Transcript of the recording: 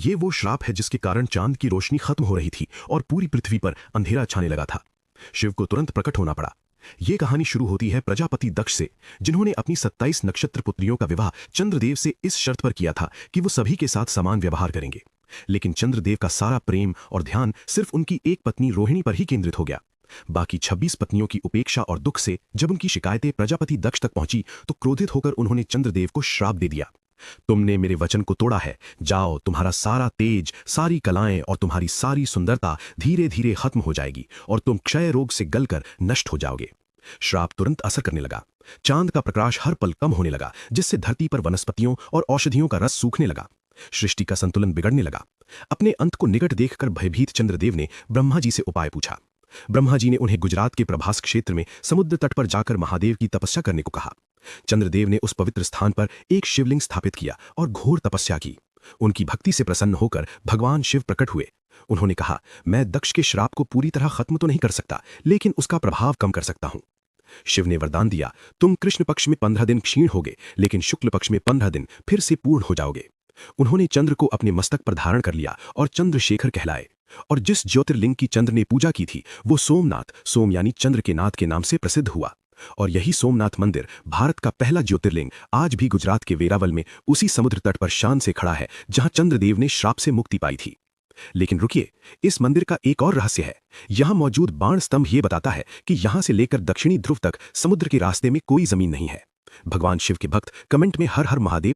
ये वो श्राप है जिसके कारण चांद की रोशनी खत्म हो रही थी और पूरी पृथ्वी पर अंधेरा छाने लगा था। शिव को तुरंत प्रकट होना पड़ा। ये कहानी शुरू होती है प्रजापति दक्ष से, जिन्होंने अपनी 27 नक्षत्र पुत्रियों का विवाह चंद्रदेव से इस शर्त पर किया था कि वो सभी के साथ समान व्यवहार करेंगे। लेकिन चंद्रदेव का सारा प्रेम और ध्यान सिर्फ उनकी एक पत्नी रोहिणी पर ही केंद्रित हो गया। बाकी 26 पत्नियों की उपेक्षा और दुख से जब उनकी शिकायतें प्रजापति दक्ष तक पहुंची तो क्रोधित होकर उन्होंने चंद्रदेव को श्राप दे दिया। तुमने मेरे वचन को तोड़ा है, जाओ, तुम्हारा सारा तेज, सारी कलाएं और तुम्हारी सारी सुंदरता धीरे धीरे खत्म हो जाएगी और तुम क्षय रोग से गलकर नष्ट हो जाओगे। श्राप तुरंत असर करने लगा। चांद का प्रकाश हर पल कम होने लगा, जिससे धरती पर वनस्पतियों और औषधियों का रस सूखने लगा। सृष्टि का संतुलन बिगड़ने लगा। अपने अंत को निकट देखकर भयभीत चंद्रदेव ने ब्रह्मा जी से उपाय पूछा। ब्रह्मा जी ने उन्हें गुजरात के प्रभास क्षेत्र में समुद्र तट पर जाकर महादेव की तपस्या करने को कहा। चंद्रदेव ने उस पवित्र स्थान पर एक शिवलिंग स्थापित किया और घोर तपस्या की। उनकी भक्ति से प्रसन्न होकर भगवान शिव प्रकट हुए। उन्होंने कहा, मैं दक्ष के श्राप को पूरी तरह खत्म तो नहीं कर सकता, लेकिन उसका प्रभाव कम कर सकता हूं। शिव ने वरदान दिया, तुम कृष्ण पक्ष में 15 दिन क्षीण होगे, लेकिन शुक्ल पक्ष में 15 दिन फिर से पूर्ण हो जाओगे। उन्होंने चंद्र को अपने मस्तक पर धारण कर लिया और चंद्रशेखर कहलाए। और जिस ज्योतिर्लिंग की चंद्र ने पूजा की थी वो सोमनाथ, सोम यानी चंद्र के नाथ के नाम से प्रसिद्ध हुआ। और यही सोमनाथ मंदिर, भारत का पहला ज्योतिर्लिंग, आज भी गुजरात के वेरावल में उसी समुद्र तट पर शान से खड़ा है जहां चंद्रदेव ने श्राप से मुक्ति पाई थी। लेकिन रुकिए, इस मंदिर का एक और रहस्य है। यहां मौजूद बाण स्तंभ ये बताता है कि यहां से लेकर दक्षिणी ध्रुव तक समुद्र के रास्ते में कोई जमीन नहीं है। भगवान शिव के भक्त कमेंट में हर हर महादेव